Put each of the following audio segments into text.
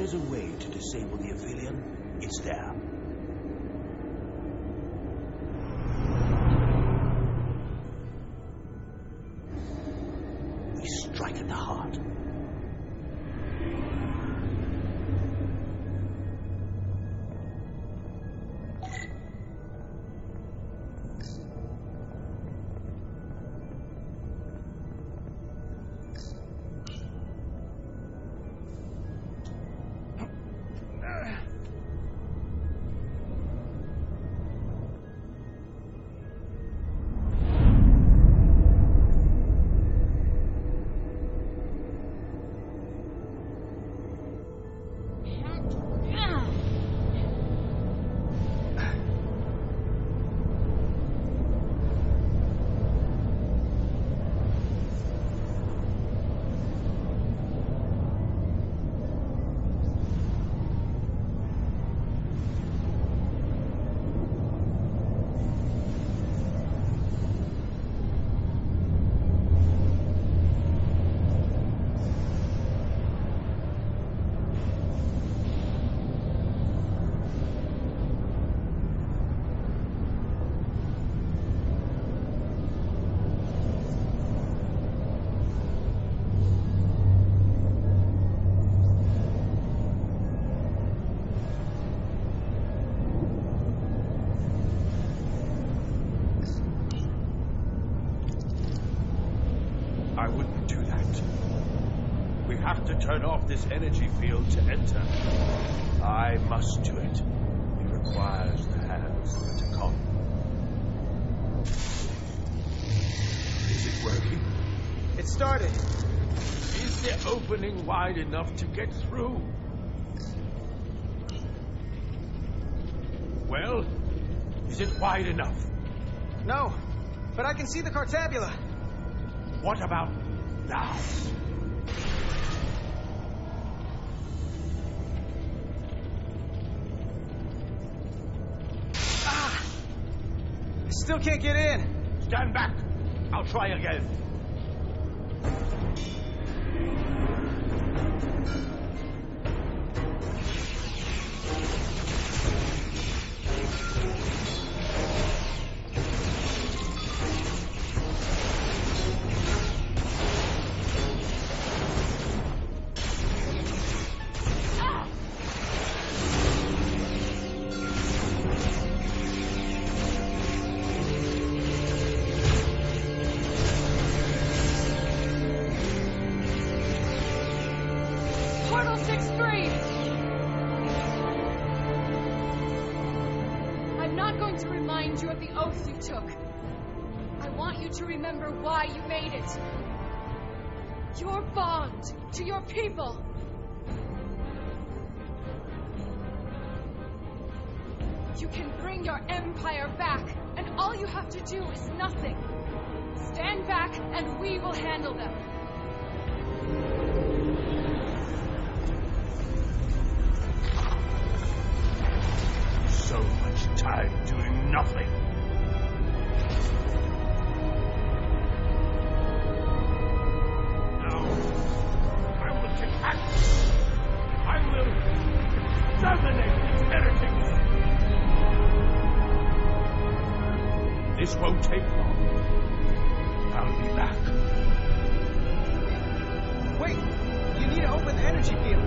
is a way to disable the Anvilian, it's there. We strike at the heart. I wouldn't do that. We have to turn off this energy field to enter. I must do it. It requires the hands of the Tacon. Is it working? It started. Is the opening wide enough to get through? Well, is it wide enough? No, but I can see the Cartabula. What about now? Ah! I still can't get in. Stand back. I'll try again. You of the oath you took. I want you to remember why you made it. Your bond to your people. You can bring your empire back, and all you have to do is nothing. Stand back, and we will handle them. So much time doing nothing. Now, I will take action. I will dominate these heretics. This won't take long. I'll be back. Wait, you need to open the energy field.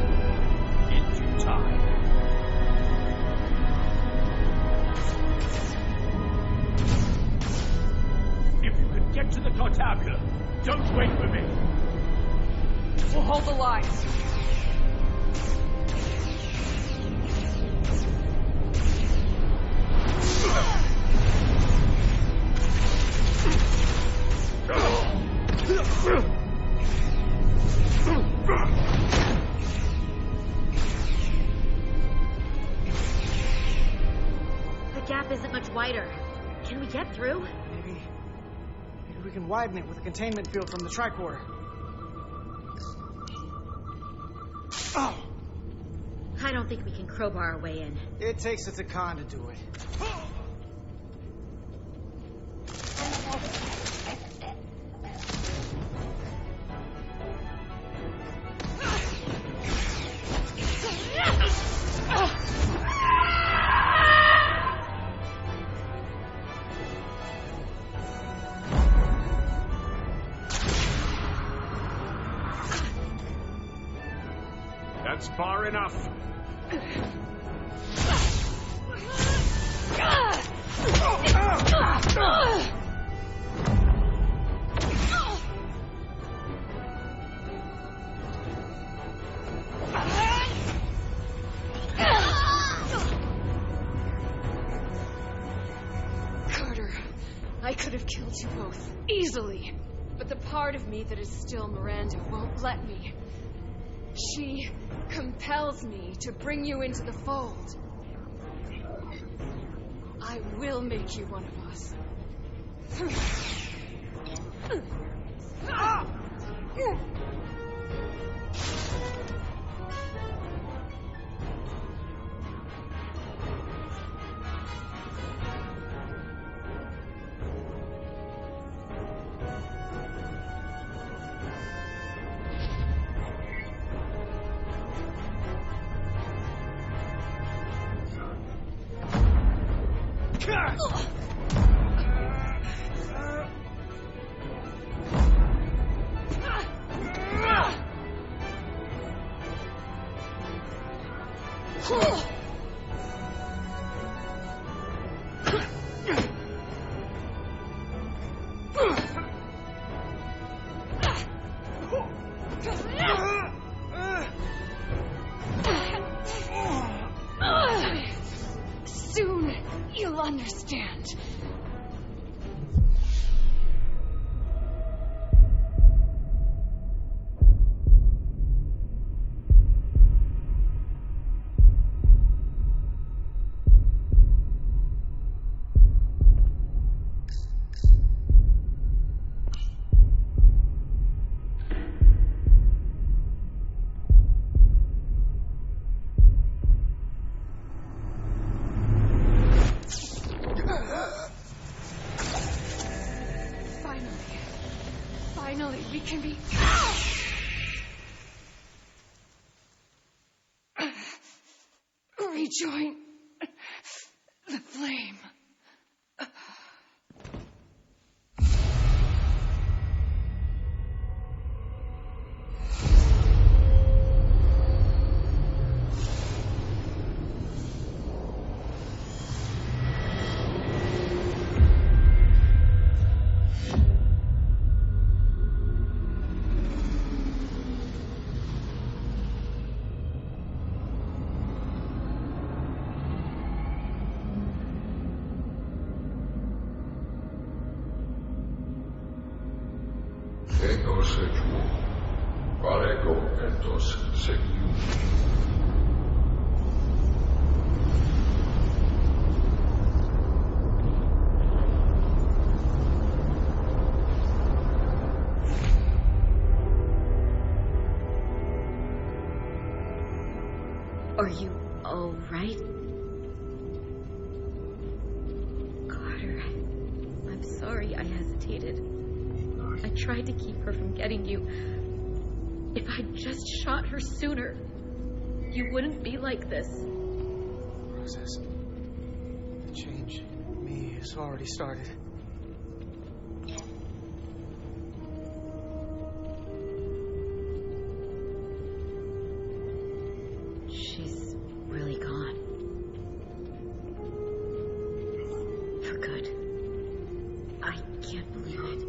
In due time. Get to the Cartabula. Don't wait for me. We'll hold the line. The gap isn't much wider. Can we get through? Maybe we can widen it with a containment field from the tricorder. Oh! I don't think we can crowbar our way in. It takes a Tacon to do it. That's far enough. Carter, I could have killed you both, easily. But the part of me that is still Miranda won't let me. She compels me to bring you into the fold. I will make you one of us. Soon you'll understand. Finally, we can be... rejoin the flame. Are you all right? Carter, I'm sorry I hesitated. I tried to keep her from getting you. If I'd just shot her sooner, you wouldn't be like this. Process. The change in me has already started. She's really gone. For good. I can't believe it.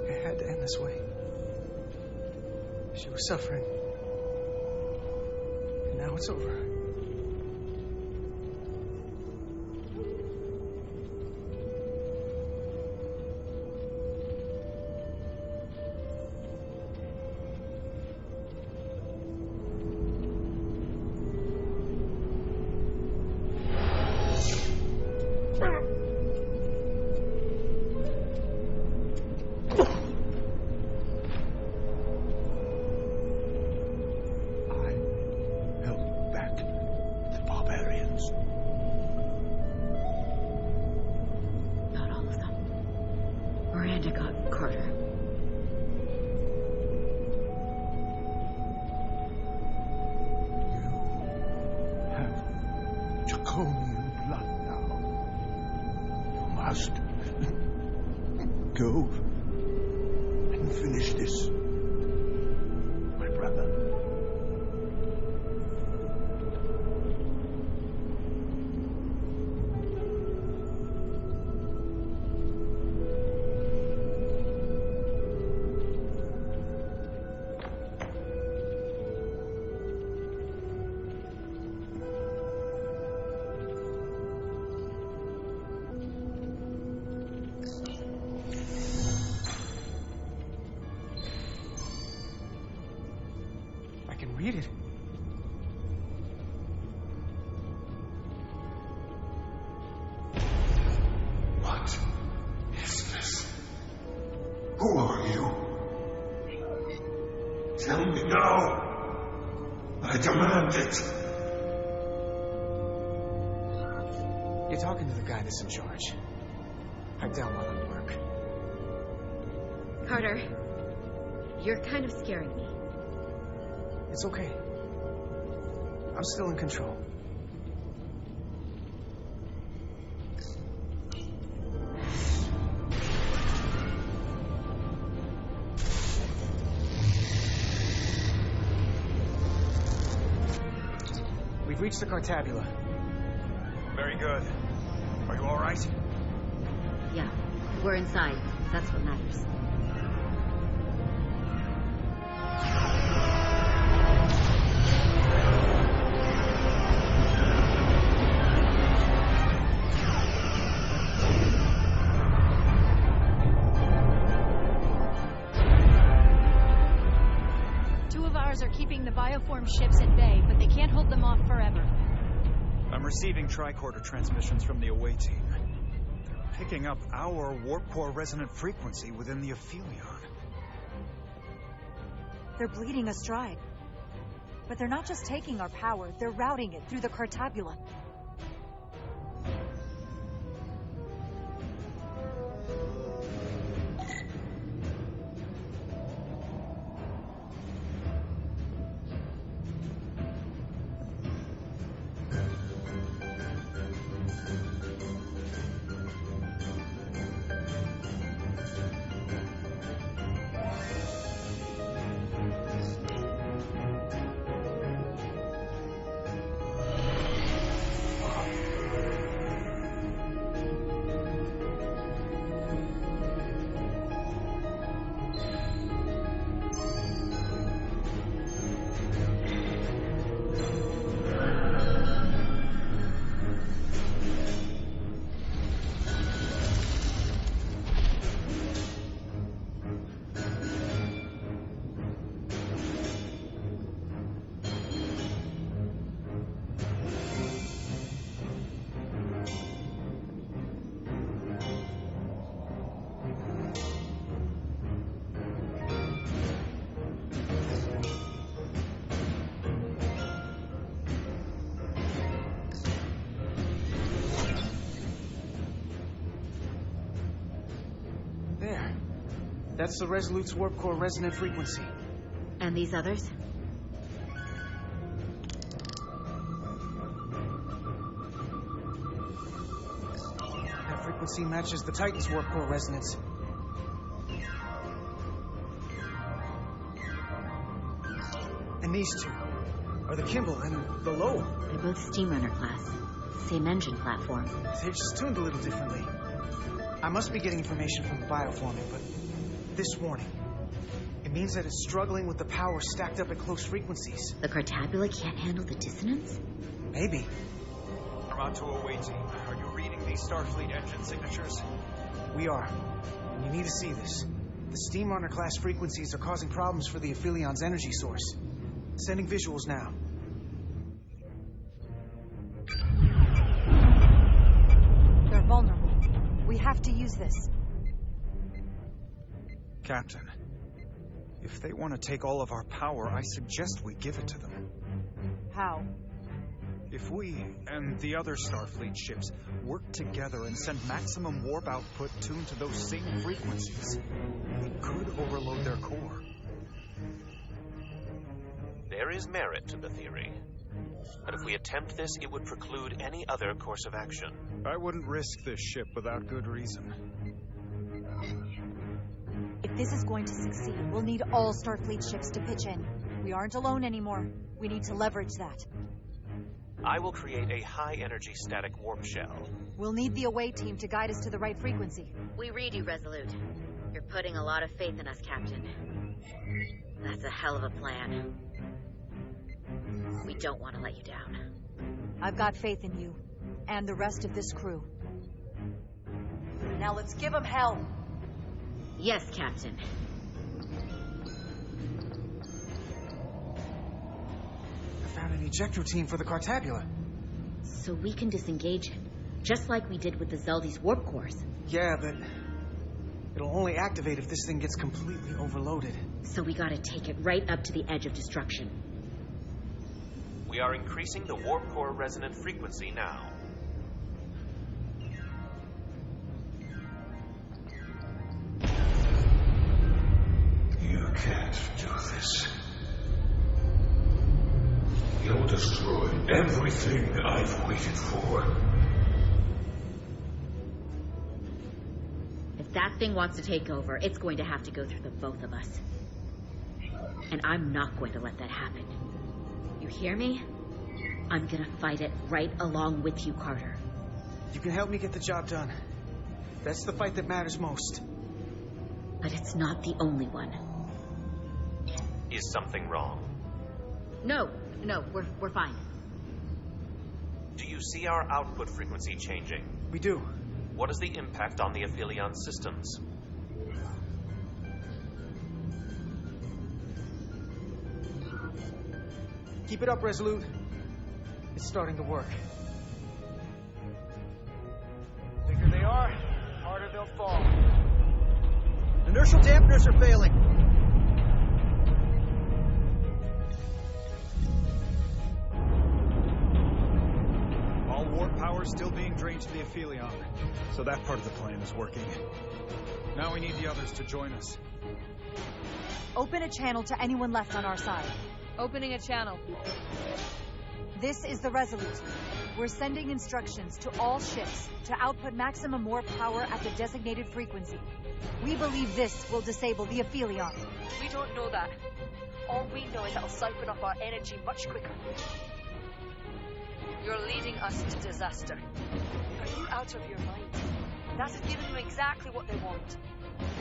It had to end this way. She was suffering. And now it's over. Go and finish this, my brother. read it. What is this? Who are you? Tell me now. I demand it. You're talking to the guy that's in charge. Pipe down while I work. Carter, you're kind of scaring me. It's okay. I'm still in control. We've reached the Cartabula. Very good. Are you all right? Yeah, we're inside. That's what matters. Are keeping the bioform ships at bay, but they can't hold them off forever. I'm receiving tricorder transmissions from the away team. They're picking up our warp core resonant frequency within the Aphelion. They're bleeding us dry. But they're not just taking our power, they're routing it through the Cartabula. That's the Resolute's warp core resonant frequency. And these others? That frequency matches the Titan's warp core resonance. And these two are the Kimball and the Lowell. They're both Steamrunner class. Same engine platform. They're just tuned a little differently. I must be getting information from the bioforming, but this warning. It means that it's struggling with the power stacked up at close frequencies. The Cartabula can't handle the dissonance? Maybe. I'm out to away team. Are you reading these Starfleet engine signatures? We are. And you need to see this. The Steamrunner class frequencies are causing problems for the Aphelion's energy source. Sending visuals now. They're vulnerable. We have to use this. Captain, if they want to take all of our power, I suggest we give it to them. How? If we and the other Starfleet ships work together and send maximum warp output tuned to those same frequencies, it could overload their core. There is merit to the theory. But if we attempt this, it would preclude any other course of action. I wouldn't risk this ship without good reason. If this is going to succeed, we'll need all Starfleet ships to pitch in. We aren't alone anymore. We need to leverage that. I will create a high-energy static warp shell. We'll need the away team to guide us to the right frequency. We read you, Resolute. You're putting a lot of faith in us, Captain. That's a hell of a plan. We don't want to let you down. I've got faith in you, and the rest of this crew. Now let's give them hell! Yes, Captain. found an ejector team for the Cartabula. So we can disengage it, just like we did with the Zeldy's warp cores. Yeah, but it'll only activate if this thing gets completely overloaded. So we gotta take it right up to the edge of destruction. We are increasing the warp core resonant frequency now. You can't do this. You'll destroy everything I've waited for. If that thing wants to take over, it's going to have to go through the both of us. And I'm not going to let that happen. You hear me? I'm gonna fight it right along with you, Carter. You can help me get the job done. That's the fight that matters most. But it's not the only one. Is something wrong? No, we're fine. Do you see our output frequency changing? We do. What is the impact on the Aphelion systems? Keep it up, Resolute. It's starting to work. The bigger they are, the harder they'll fall. Inertial dampeners are failing. All warp power still being drained to the Aphelion, so that part of the plan is working. Now we need the others to join us. Open a channel to anyone left on our side. Opening a channel. This is the Resolute. We're sending instructions to all ships to output maximum warp power at the designated frequency. We believe this will disable the Aphelion. We don't know that. All we know is it'll siphon up our energy much quicker. You're leading us to disaster. Are you out of your mind? That's giving them exactly what they want.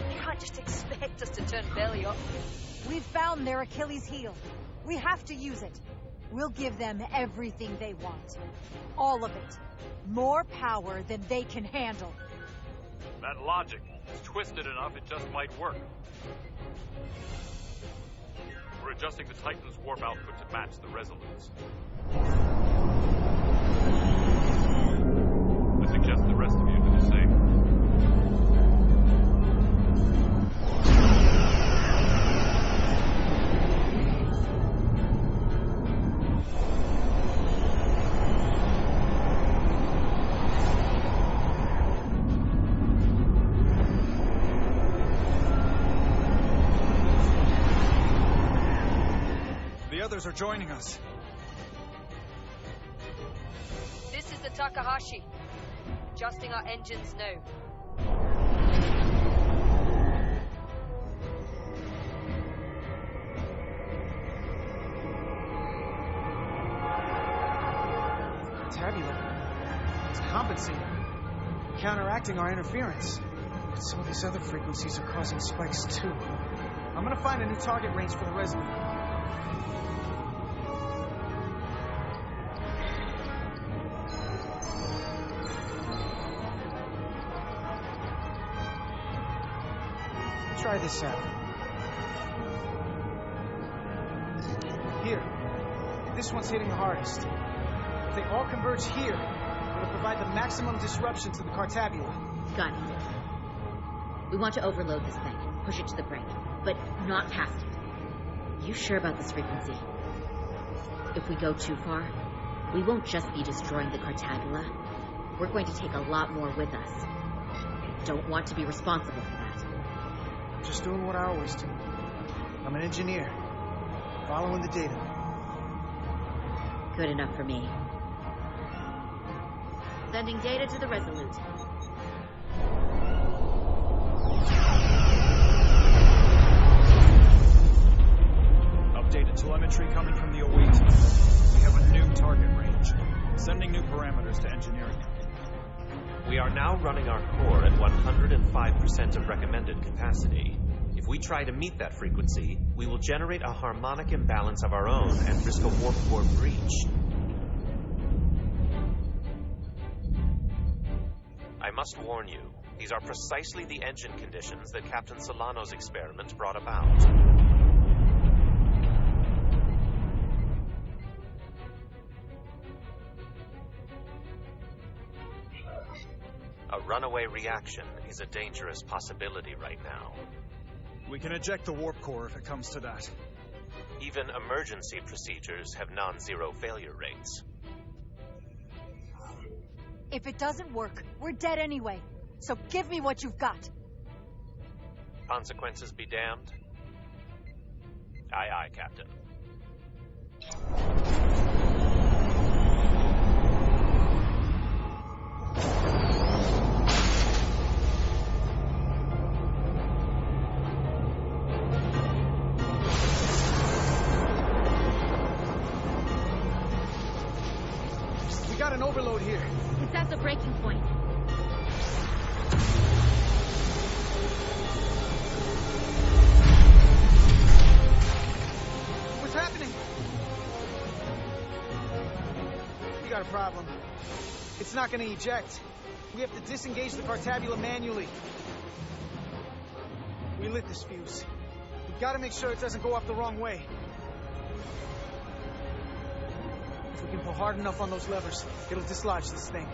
You can't just expect us to turn belly up. We've found their Achilles heel. We have to use it. We'll give them everything they want. All of it. More power than they can handle. That logic is twisted enough it just might work. We're adjusting the Titan's warp output to match the Resolute's. I suggest the rest of you do the same. Are joining us. This is the Takahashi. Adjusting our engines now. Tabula. It's compensating. Counteracting our interference. But some of these other frequencies are causing spikes too. I'm gonna find a new target range for the Resolute. Try this out. Here. This one's hitting the hardest. If they all converge here, it'll provide the maximum disruption to the Cartabula. Got it. We want to overload this thing, push it to the brink, but not past it. You sure about this frequency? If we go too far, we won't just be destroying the Cartabula. We're going to take a lot more with us. I don't want to be responsible for that. Just doing what I always do. I'm an engineer, following the data. Good enough for me. Sending data to the Resolute. Updated telemetry coming from the Oasis. We have a new target range. Sending new parameters to engineering. We are now running our core at 105% of recommended capacity. If we try to meet that frequency, we will generate a harmonic imbalance of our own and risk a warp core breach. I must warn you, these are precisely the engine conditions that Captain Solano's experiment brought about. runaway reaction is a dangerous possibility right now. We can eject the warp core if it comes to that. Even emergency procedures have non-zero failure rates. If it doesn't work, we're dead anyway. So give me what you've got. Consequences be damned. Aye, aye, Captain. We got an overload here. It's at the breaking point. What's happening? We got a problem. It's not going to eject. We have to disengage the cartabula manually. We lit this fuse. We've got to make sure it doesn't go off the wrong way. If we can pull hard enough on those levers, it'll dislodge this thing.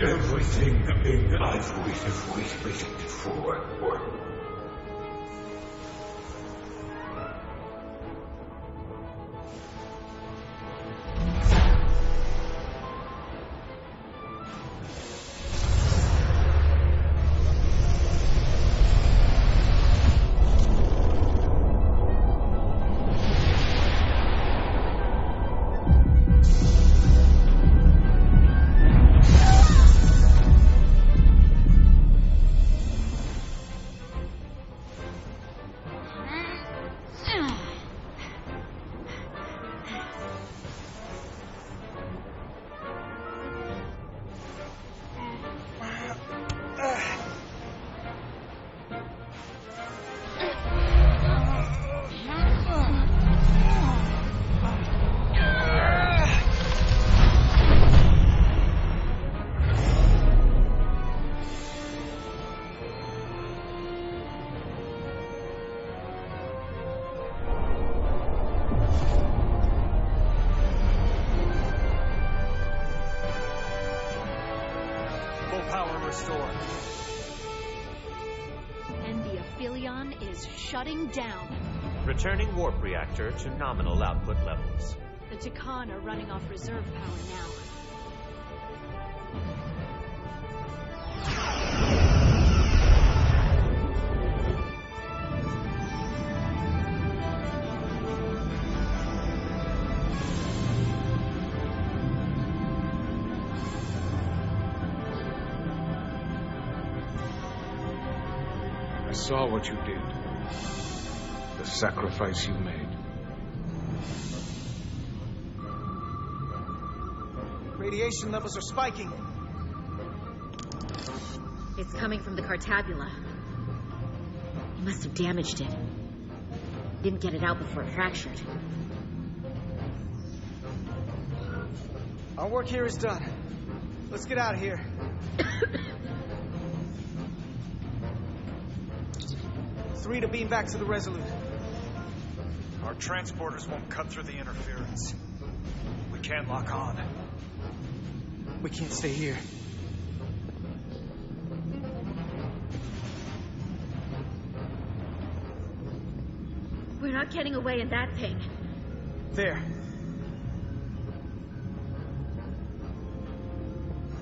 Everything I've waited for. And the Aphelion is shutting down. Returning warp reactor to nominal output levels. The Tikan are running off reserve power now. I saw what you did. The sacrifice you made. Radiation levels are spiking. It's coming from the cartabula. He must have damaged it. Didn't get it out before it fractured. Our work here is done. Let's get out of here. Three to beam back to the Resolute. Our transporters won't cut through the interference. We can't lock on. We can't stay here. We're not getting away in that thing. There.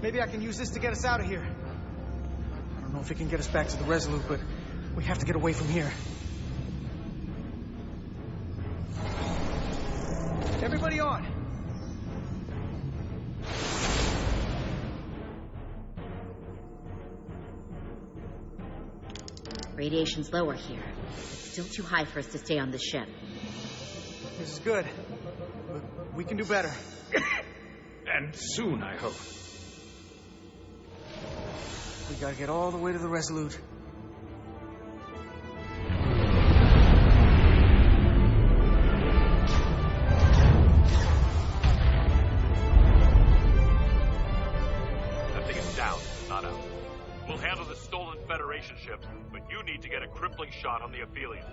Maybe I can use this to get us out of here. know if it can get us back to the Resolute, but we have to get away from here. Everybody on! Radiation's lower here. Still too high for us to stay on the ship. This is good, but we can do better. And soon, I hope. We gotta get all the way to the Resolute. That thing is down, not out. We'll handle the stolen Federation ships, but you need to get a crippling shot on the Aphelion.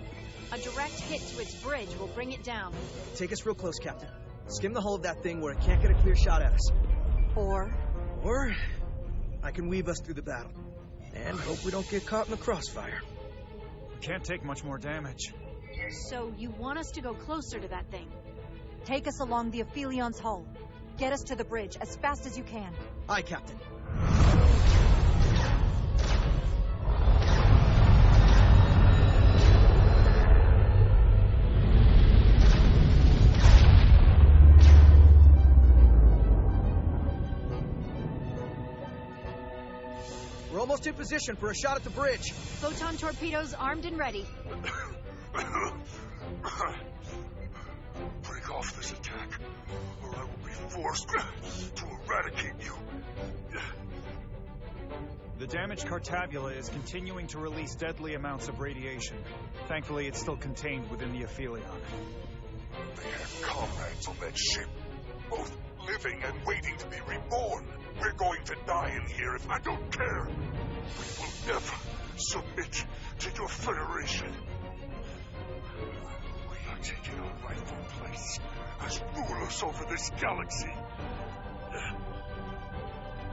A direct hit to its bridge will bring it down. Take us real close, Captain. Skim the hull of that thing where it can't get a clear shot at us. Or I can weave us through the battle. And hope we don't get caught in the crossfire. We can't take much more damage. So you want us to go closer to that thing? take us along the Aphelion's hull. Get us to the bridge as fast as you can. Aye, Captain. We're almost in position for a shot at the bridge. Photon torpedoes armed and ready. Break off this attack, or I will be forced to eradicate you. The damaged Cartabula is continuing to release deadly amounts of radiation. Thankfully, it's still contained within the Aphelion. They had comrades on that ship, both living and waiting to be reborn. We're going to die in here if I don't care. We will never submit to your Federation. We are taking our rightful place as rulers over this galaxy.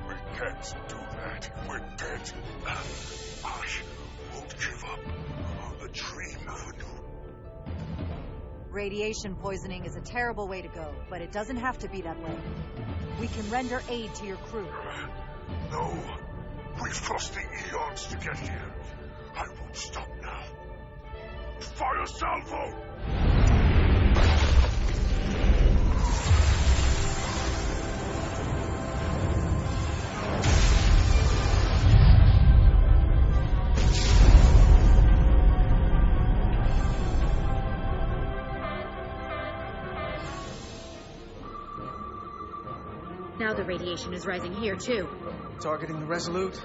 We can't do that. We're dead. I won't give up on the dream of a new... Radiation poisoning is a terrible way to go, but it doesn't have to be that way. We can render aid to your crew. No. We've thrust the eons to get here. I won't stop now. Fire salvo! Now the radiation is rising here, too. Targeting the Resolute.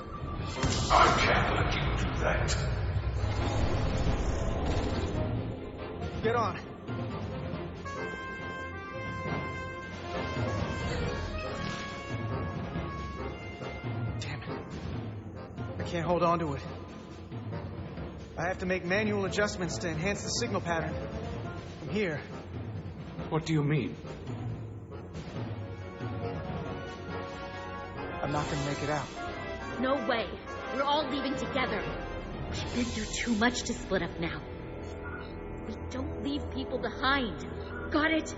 I can't let you do that. Get on. Damn it. I can't hold on to it. I have to make manual adjustments to enhance the signal pattern. From here. What do you mean? I'm not gonna make it out. No way. We're all leaving together. We've been through too much to split up now. We don't leave people behind. Got it?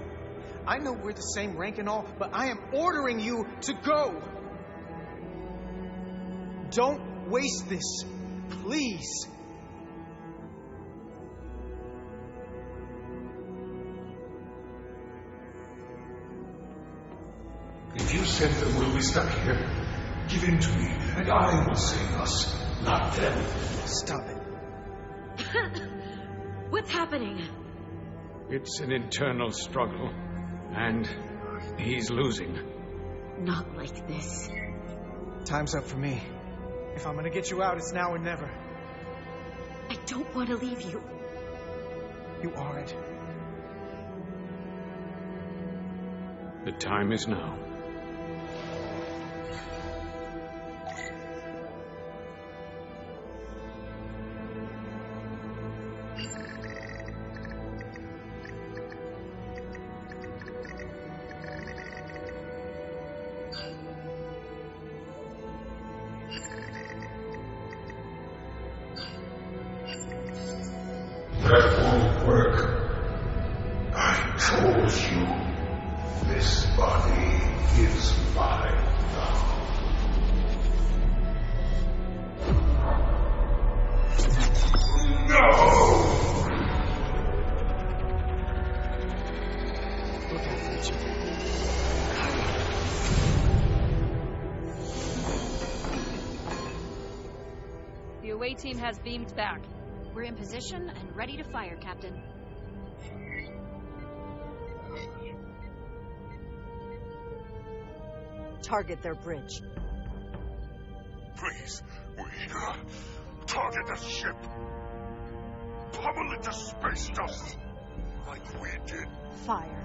I know we're the same rank and all, but I am ordering you to go. Don't waste this. Please. If you send them, we'll be stuck here. Give in to me, and I will save us, not them. Stop it. What's happening? It's an internal struggle, and he's losing. Not like this. Time's up for me. If I'm gonna get you out, it's now or never. I don't want to leave you. You aren't. The time is now. That won't work. I told you, this body away team has beamed back. We're in position and ready to fire, Captain. Target their bridge. Please, we target the ship. Pummel it to space dust, like we did. Fire.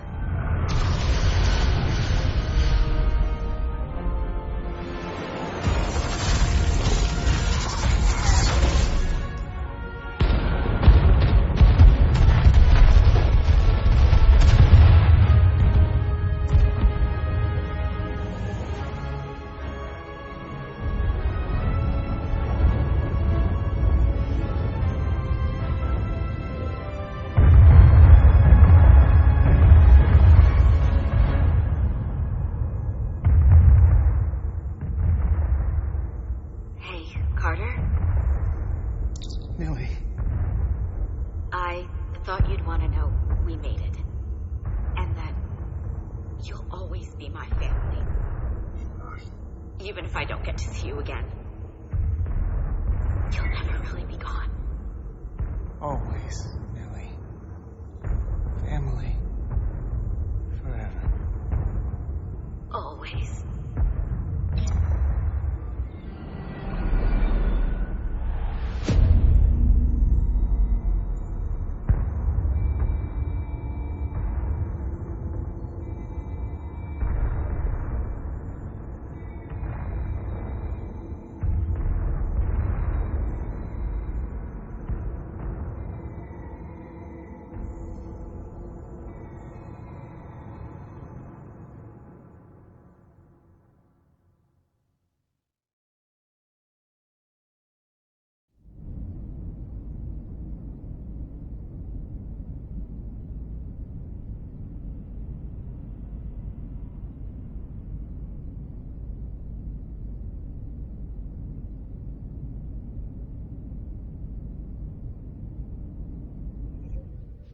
Even if I don't get to see you again, you'll never really be gone. Always, Millie. Family. Forever. Always.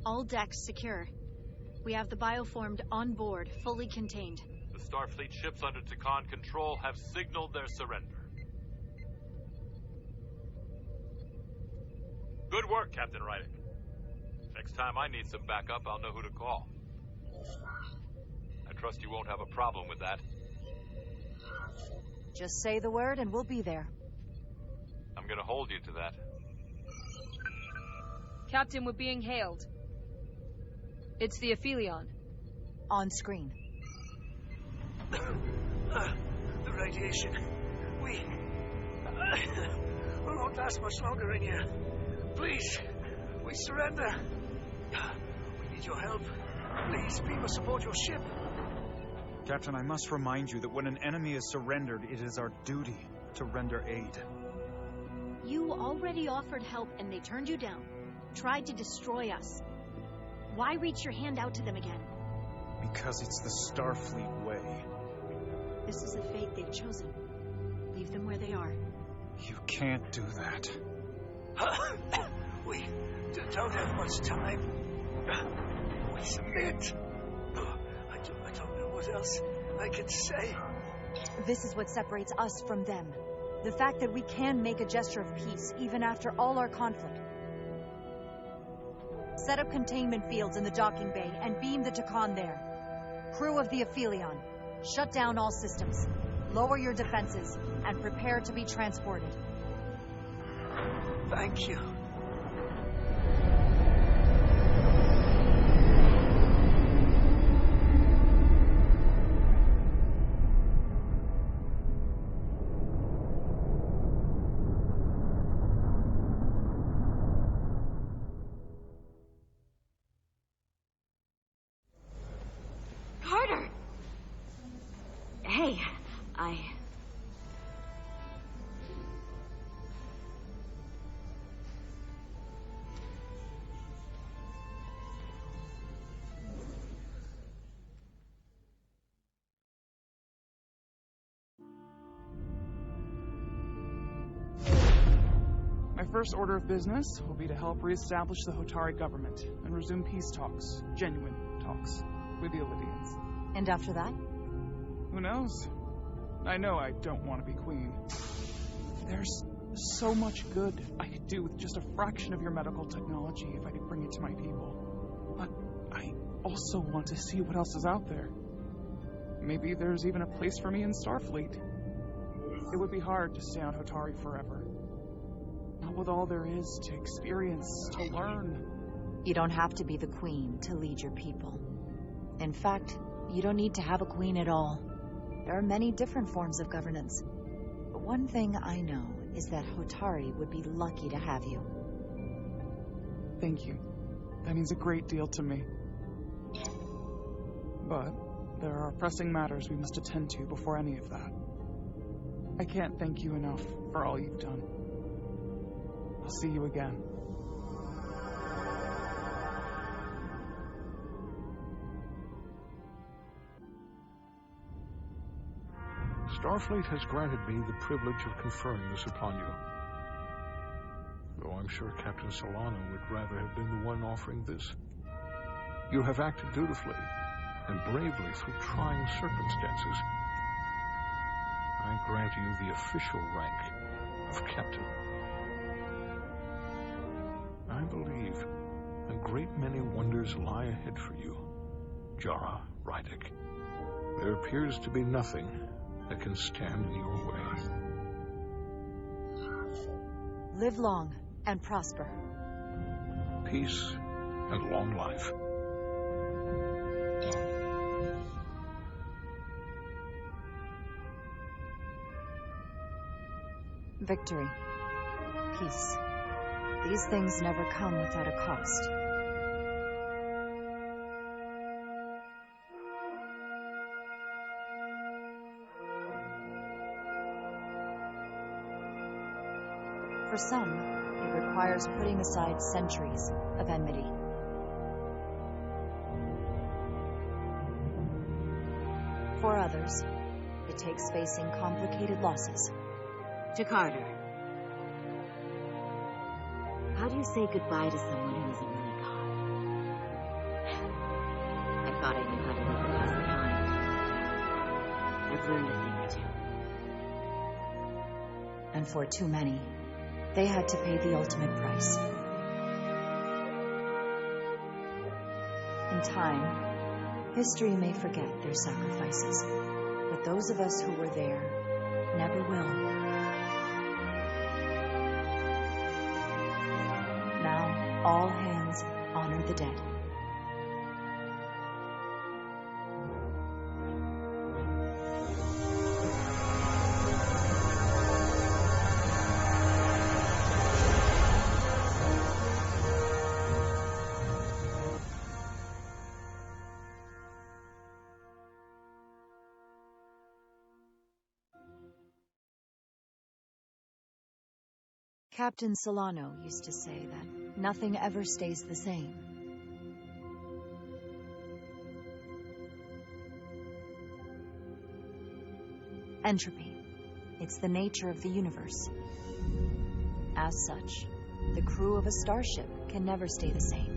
All decks secure. We have the bioformed on board, fully contained. The Starfleet ships under Takan control have signaled their surrender. Good work, Captain Rydick. Next time I need some backup, I'll know who to call. I trust you won't have a problem with that. Just say the word and we'll be there. I'm gonna hold you to that. Captain, we're being hailed. It's the Aphelion. On screen. The radiation. We won't last much longer in here. Please, we surrender. We need your help. Please, beam us aboard your ship. Captain, I must remind you that when an enemy is surrendered, it is our duty to render aid. You already offered help and they turned you down. Tried to destroy us. Why reach your hand out to them again? Because it's the Starfleet way. This is the fate they've chosen. Leave them where they are. You can't do that. We don't have much time. We submit. I don't know what else I can say. This is what separates us from them. The fact that we can make a gesture of peace, even after all our conflict. Set up containment fields in the docking bay and beam the Takan there. Crew of the Aphelion, shut down all systems. Lower your defenses and prepare to be transported. Thank you. Carter! Hey, My first order of business will be to help reestablish the Hotari government and resume peace talks, genuine talks, with the Illidians. And after that? Who knows? I know I don't want to be queen. There's so much good I could do with just a fraction of your medical technology if I could bring it to my people. But I also want to see what else is out there. Maybe there's even a place for me in Starfleet. It would be hard to stay on Hotari forever. Not with all there is to experience, to learn. You don't have to be the queen to lead your people. In fact, you don't need to have a queen at all. There are many different forms of governance. But one thing I know is that Hotari would be lucky to have you. Thank you. That means a great deal to me. But there are pressing matters we must attend to before any of that. I can't thank you enough for all you've done. I'll see you again. Starfleet has granted me the privilege of conferring this upon you. Though I'm sure Captain Solano would rather have been the one offering this. You have acted dutifully and bravely through trying circumstances. I grant you the official rank of Captain. I believe a great many wonders lie ahead for you, Jara Rydick. There appears to be nothing that can stand in your way. Live long and prosper. Peace and long life. Victory. Peace. These things never come without a cost. For some, it requires putting aside centuries of enmity. For others, it takes facing complicated losses. Tricorder, how do you say goodbye to someone who isn't really gone? I thought I knew how to leave the past behind. I've learned a thing or two. And for too many, they had to pay the ultimate price. In time, history may forget their sacrifices, but those of us who were there never will. Now, all hands honor the dead. Captain Solano used to say that nothing ever stays the same. Entropy. It's the nature of the universe. As such, the crew of a starship can never stay the same.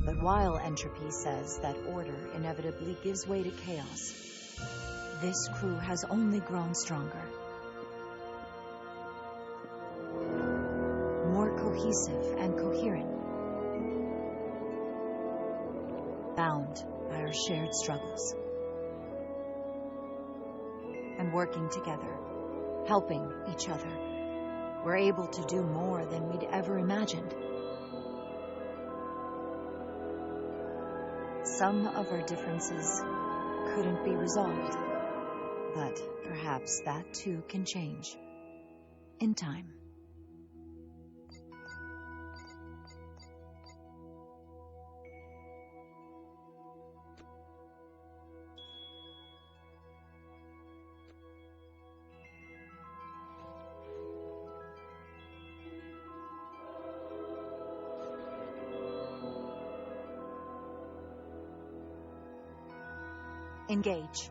But while entropy says that order inevitably gives way to chaos, this crew has only grown stronger. More cohesive and coherent. Bound by our shared struggles. And working together, helping each other, we're able to do more than we'd ever imagined. Some of our differences couldn't be resolved. But perhaps that too can change. In time. Engage.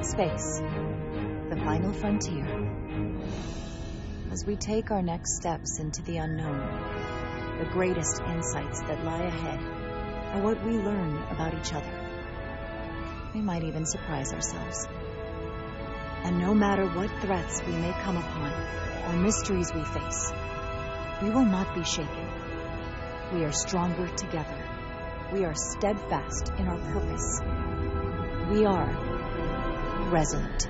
Space, the final frontier. As we take our next steps into the unknown, the greatest insights that lie ahead are what we learn about each other. We might even surprise ourselves. And no matter what threats we may come upon, or mysteries we face, we will not be shaken. We are stronger together. We are steadfast in our purpose. We are resolute.